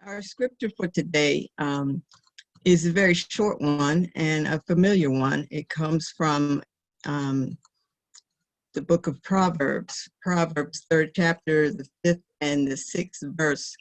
Our scripture for today is a very short one and a familiar one. It comes from the book of Proverbs, Proverbs 3rd chapter, the 5th and the 6th verse.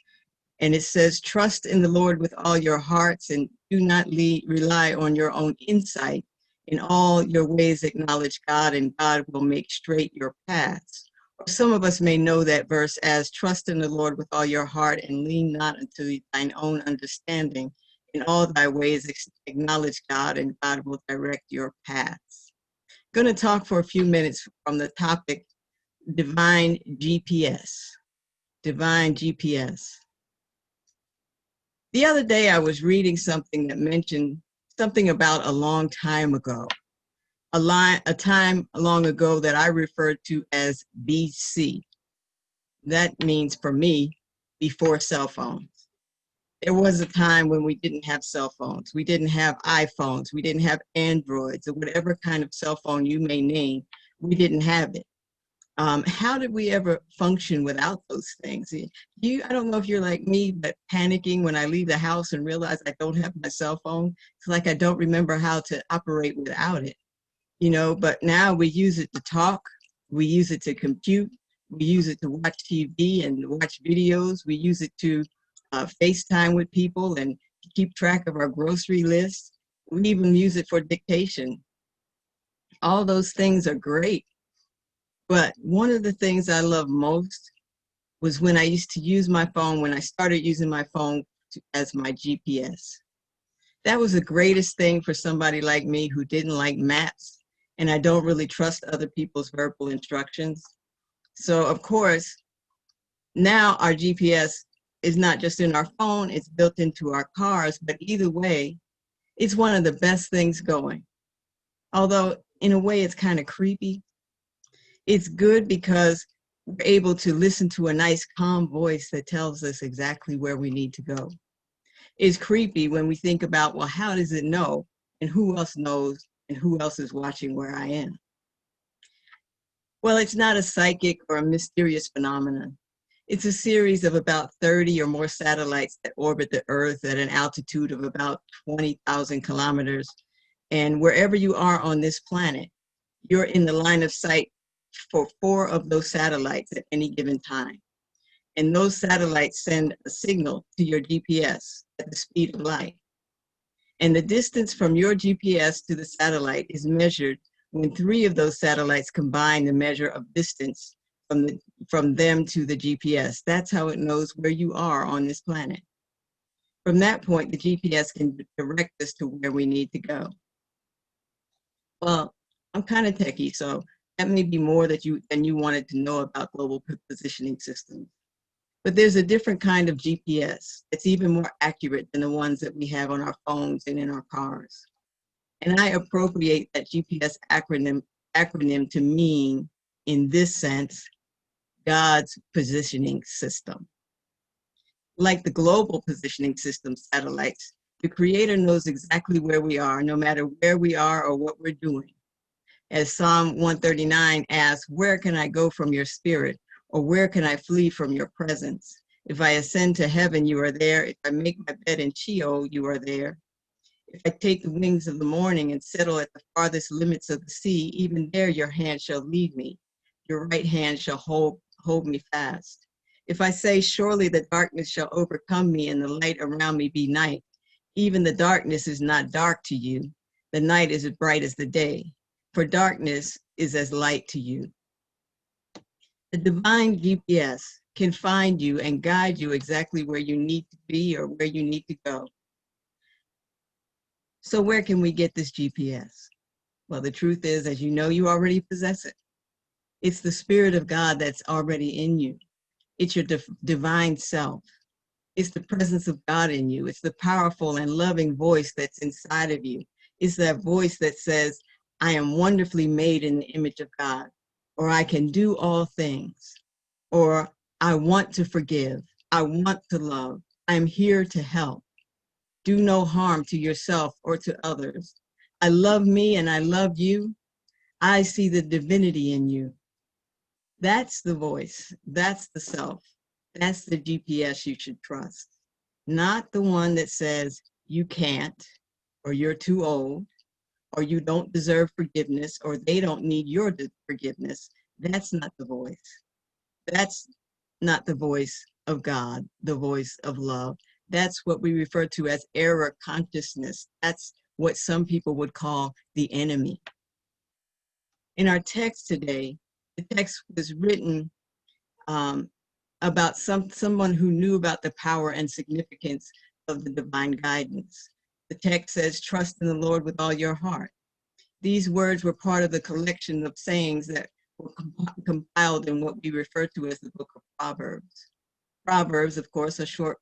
And it says, trust in the Lord with all your hearts and do not rely on your own insight. In all your ways acknowledge God, and God will make straight your paths. Or some of us may know that verse as, trust in the Lord with all your heart and lean not unto thine own understanding. In all thy ways acknowledge God, and God will direct your paths. I'm going to talk for a few minutes from the topic, divine GPS. Divine GPS. The other day I was reading something that mentioned something about a long time ago, a time long ago that I referred to as BC. That means for me, before cell phones. There was a time when we didn't have cell phones. We didn't have iPhones. We didn't have Androids or whatever kind of cell phone you may name. We didn't have it. How did we ever function without those things? I don't know if you're like me, but panicking when I leave the house and realize I don't have my cell phone. It's like I don't remember how to operate without it, but now we use it to talk. We use it to compute. We use it to watch TV and watch videos. We use it to FaceTime with people and keep track of our grocery list. We even use it for dictation. All those things are great. But one of the things I love most was when I used to use my phone, when I started using my phone as my GPS. That was the greatest thing for somebody like me who didn't like maps, and I don't really trust other people's verbal instructions. So, of course, now our GPS is not just in our phone, it's built into our cars, but either way, it's one of the best things going. Although, in a way, it's kind of creepy. It's good because we're able to listen to a nice, calm voice that tells us exactly where we need to go. It's creepy when we think about, well, how does it know? And who else knows? And who else is watching where I am? Well, it's not a psychic or a mysterious phenomenon. It's a series of about 30 or more satellites that orbit the Earth at an altitude of about 20,000 kilometers. And wherever you are on this planet, you're in the line of sight for 4 of those satellites at any given time. And those satellites send a signal to your GPS at the speed of light. And the distance from your GPS to the satellite is measured when 3 of those satellites combine the measure of distance from them to the GPS. That's how it knows where you are on this planet. From that point, the GPS can direct us to where we need to go. Well, I'm kind of techie, so that may be more than you wanted to know about global positioning systems. But there's a different kind of GPS that's even more accurate than the ones that we have on our phones and in our cars. And I appropriate that GPS acronym to mean, in this sense, God's positioning system. Like the global positioning system satellites, the Creator knows exactly where we are, no matter where we are or what we're doing. As Psalm 139 asks, where can I go from your spirit? Or where can I flee from your presence? If I ascend to heaven, you are there. If I make my bed in Sheol, you are there. If I take the wings of the morning and settle at the farthest limits of the sea, even there your hand shall lead me. Your right hand shall hold me fast. If I say, surely the darkness shall overcome me and the light around me be night, even the darkness is not dark to you. The night is as bright as the day. For darkness is as light to you. The divine GPS can find you and guide you exactly where you need to be or where you need to go. So where can we get this GPS? Well, the truth is, as you know, you already possess it. It's the Spirit of God that's already in you. It's your divine self. It's the presence of God in you. It's the powerful and loving voice that's inside of you. It's that voice that says, I am wonderfully made in the image of God, or I can do all things, or I want to forgive, I want to love, I'm here to help. Do no harm to yourself or to others. I love me and I love you. I see the divinity in you. That's the voice, that's the self, that's the GPS you should trust. not the one that says you can't, or you're too old, or you don't deserve forgiveness, or they don't need your forgiveness. That's not the voice. That's not the voice of God, the voice of love. That's what we refer to as error consciousness. That's what some people would call the enemy. In our text today, the text was written about someone who knew about the power and significance of the divine guidance. The text says, trust in the Lord with all your heart. These words were part of the collection of sayings that were compiled in what we refer to as the book of Proverbs. Proverbs, of course, are short,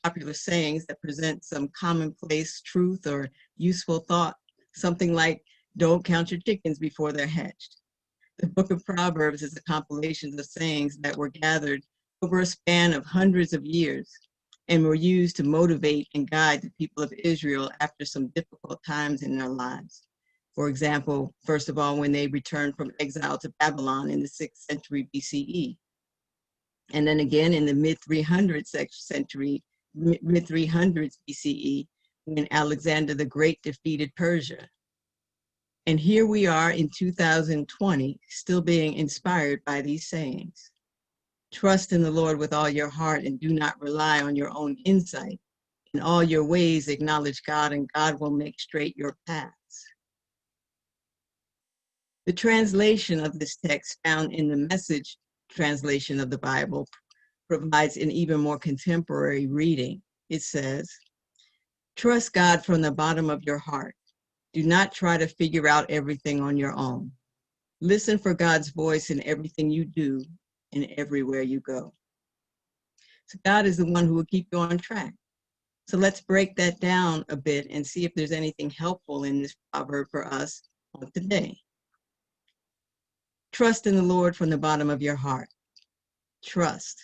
popular sayings that present some commonplace truth or useful thought, something like, don't count your chickens before they're hatched. The book of Proverbs is a compilation of sayings that were gathered over a span of hundreds of years and were used to motivate and guide the people of Israel after some difficult times in their lives. For example, first of all, when they returned from exile to Babylon in the 6th century BCE. And then again in the mid-300s BCE, when Alexander the Great defeated Persia. And here we are in 2020, still being inspired by these sayings. Trust in the Lord with all your heart and do not rely on your own insight. In all your ways, acknowledge God, and God will make straight your paths. The translation of this text found in the Message translation of the Bible provides an even more contemporary reading. It says, trust God from the bottom of your heart. Do not try to figure out everything on your own. Listen for God's voice in everything you do and everywhere you go. So God is the one who will keep you on track. So let's break that down a bit and see if there's anything helpful in this proverb for us on today. Trust in the Lord from the bottom of your heart. Trust.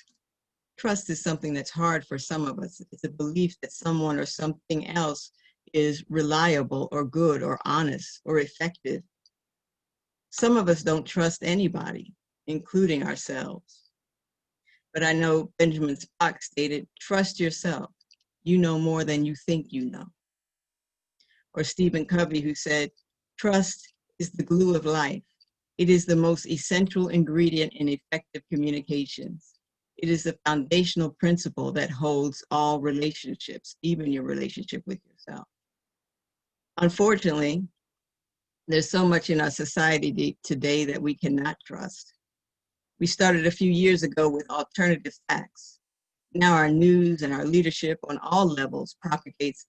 Trust is something that's hard for some of us. It's a belief that someone or something else is reliable or good or honest or effective. Some of us don't trust anybody, including ourselves. But I know Benjamin Spock stated, trust yourself. You know more than you think you know. Or Stephen Covey, who said, trust is the glue of life. It is the most essential ingredient in effective communications. It is the foundational principle that holds all relationships, even your relationship with yourself. Unfortunately, there's so much in our society today that we cannot trust. We started a few years ago with alternative facts. Now our news and our leadership on all levels propagates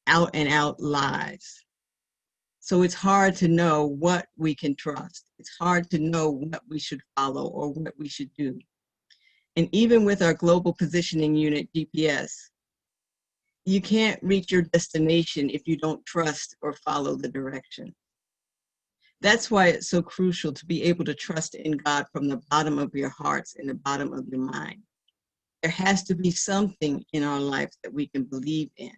out and out lies. So it's hard to know what we can trust. It's hard to know what we should follow or what we should do. And even with our global positioning unit, GPS, you can't reach your destination if you don't trust or follow the direction. That's why it's so crucial to be able to trust in God from the bottom of your hearts and the bottom of your mind. There has to be something in our life that we can believe in.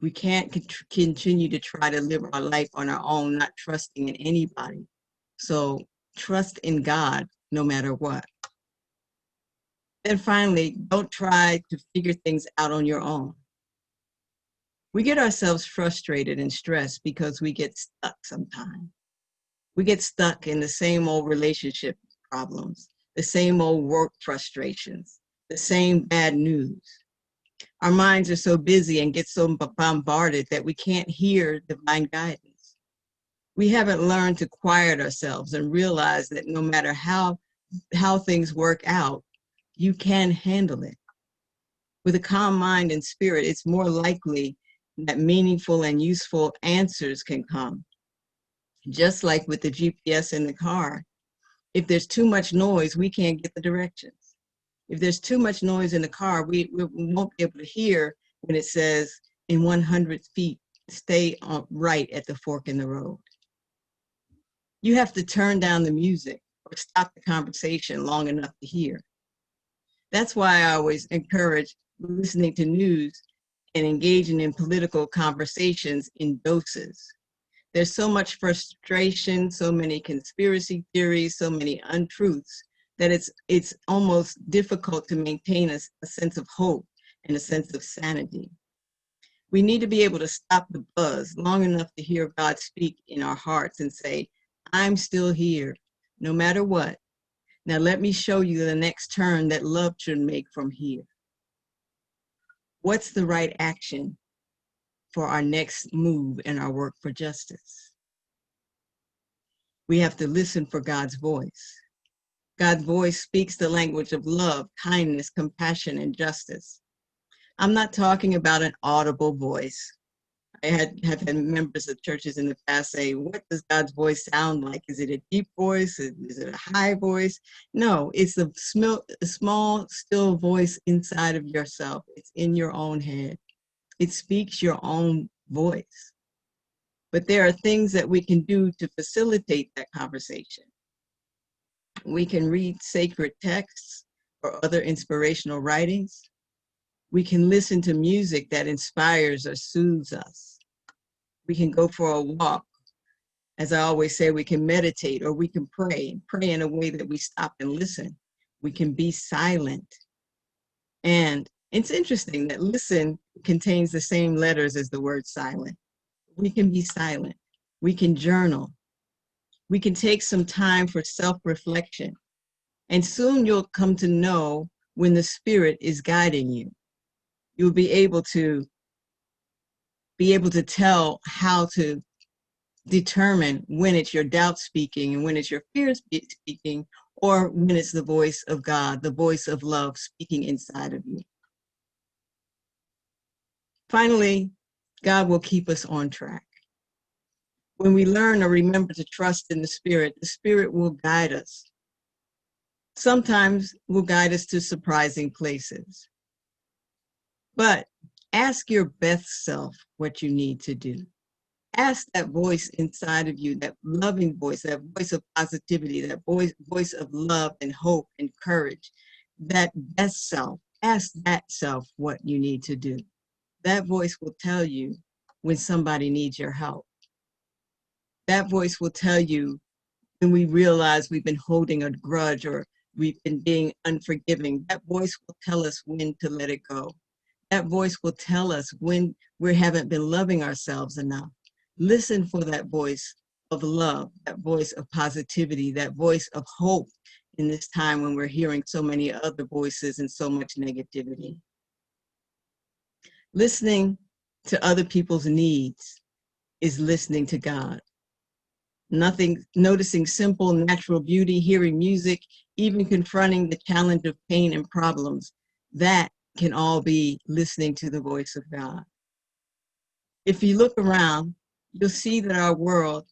We can't continue to try to live our life on our own, not trusting in anybody. So trust in God no matter what. And finally, don't try to figure things out on your own. We get ourselves frustrated and stressed because we get stuck sometimes. We get stuck in the same old relationship problems, the same old work frustrations, the same bad news. Our minds are so busy and get so bombarded that we can't hear divine guidance. We haven't learned to quiet ourselves and realize that no matter how things work out, you can handle it. With a calm mind and spirit, it's more likely that meaningful and useful answers can come. Just like with the GPS in the car, if there's too much noise, we can't get the directions. If there's too much noise in the car, we won't be able to hear when it says in 100 feet, stay right at the fork in the road. You have to turn down the music or stop the conversation long enough to hear. That's why I always encourage listening to news and engaging in political conversations in doses. There's so much frustration, so many conspiracy theories, so many untruths that it's almost difficult to maintain a sense of hope and a sense of sanity. We need to be able to stop the buzz long enough to hear God speak in our hearts and say, I'm still here, no matter what. Now let me show you the next turn that love should make from here. What's the right action for our next move in our work for justice? We have to listen for God's voice. God's voice speaks the language of love, kindness, compassion, and justice. I'm not talking about an audible voice. I have had members of churches in the past say, what does God's voice sound like? Is it a deep voice? Is it a high voice? No, it's a small, still voice inside of yourself. It's in your own head. It speaks your own voice. But there are things that we can do to facilitate that conversation. We can read sacred texts or other inspirational writings. We can listen to music that inspires or soothes us. We can go for a walk. As I always say, we can meditate or we can pray in a way that we stop and listen. We can be silent. And it's interesting that listen contains the same letters as the word silent. We can be silent. We can journal. We can take some time for self-reflection. And soon you'll come to know when the Spirit is guiding you. You'll be able to tell how to determine when it's your doubt speaking and when it's your fear speaking, or when it's the voice of God, the voice of love speaking inside of you. Finally, God will keep us on track. When we learn or remember to trust in the Spirit will guide us. Sometimes will guide us to surprising places. But ask your best self what you need to do. Ask that voice inside of you, that loving voice, that voice of positivity, that voice of love and hope and courage, that best self. Ask that self what you need to do. That voice will tell you when somebody needs your help. That voice will tell you when we realize we've been holding a grudge or we've been being unforgiving. That voice will tell us when to let it go. That voice will tell us when we haven't been loving ourselves enough. Listen for that voice of love, that voice of positivity, that voice of hope in this time when we're hearing so many other voices and so much negativity. Listening to other people's needs is listening to God. Noticing simple natural beauty, hearing music, even confronting the challenge of pain and problems, that can all be listening to the voice of God. If you look around, you'll see that our world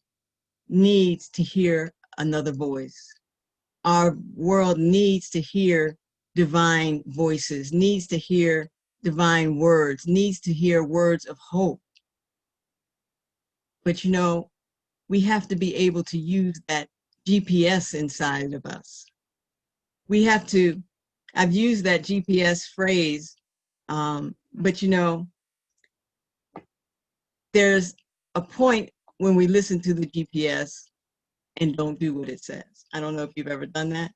needs to hear another voice. Our world needs to hear divine voices, needs to hear divine words, needs to hear words of hope. But you know, we have to be able to use that GPS inside of us. We have to, I've used that GPS phrase, but you know, there's a point when we listen to the GPS and don't do what it says. I don't know if you've ever done that.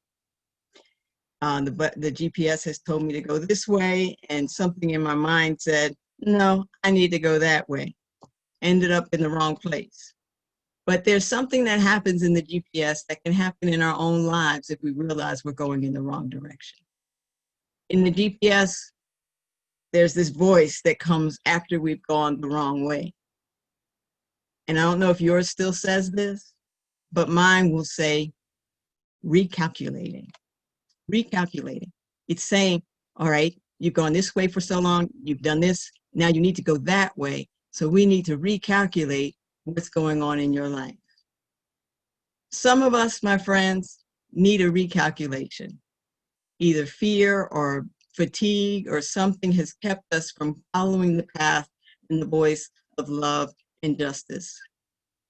The GPS has told me to go this way, and something in my mind said, no, I need to go that way. Ended up in the wrong place. But there's something that happens in the GPS that can happen in our own lives if we realize we're going in the wrong direction. In the GPS, there's this voice that comes after we've gone the wrong way. And I don't know if yours still says this, but mine will say, recalculating. Recalculating. It's saying, all right, you've gone this way for so long, you've done this, now you need to go that way. So we need to recalculate what's going on in your life. Some of us, my friends, need a recalculation. Either fear or fatigue or something has kept us from following the path in the voice of love and justice.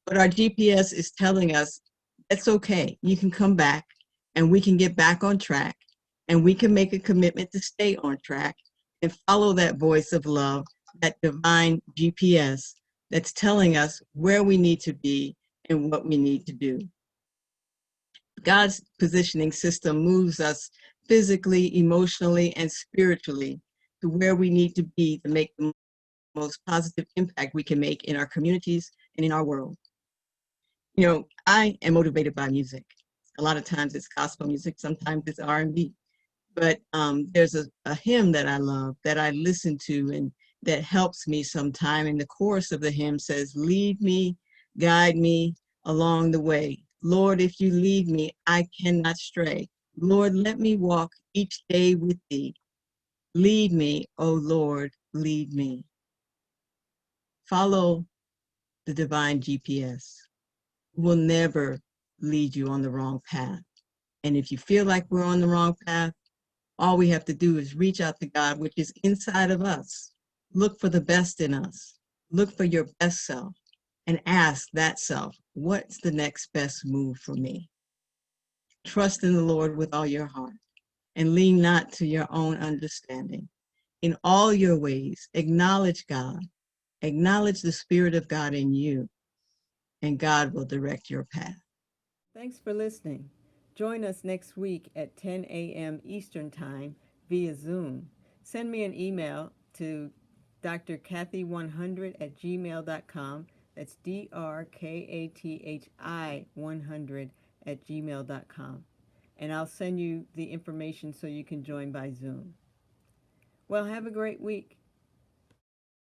But our GPS is telling us, it's okay, you can come back and we can get back on track and we can make a commitment to stay on track and follow that voice of love, that divine GPS that's telling us where we need to be and what we need to do. God's positioning system moves us physically, emotionally, and spiritually to where we need to be to make the most positive impact we can make in our communities and in our world. You know, I am motivated by music. A lot of times it's gospel music, sometimes it's R&B. But there's a hymn that I love that I listen to and that helps me sometime. And the chorus of the hymn says, "Lead me, guide me along the way. Lord, if you lead me, I cannot stray. Lord, let me walk each day with thee. Lead me, O Lord, lead me." Follow the divine GPS. We'll never lead you on the wrong path. And if you feel like we're on the wrong path, all we have to do is reach out to God, which is inside of us. Look for the best in us. Look for your best self and ask that self, what's the next best move for me? Trust in the Lord with all your heart and lean not to your own understanding. In all your ways, acknowledge God, acknowledge the Spirit of God in you, and God will direct your path. Thanks for listening. Join us next week at 10 a.m. Eastern Time via Zoom. Send me an email to drkathy100 at gmail.com. That's DRKATHI 100 at gmail.com. And I'll send you the information so you can join by Zoom. Well, have a great week.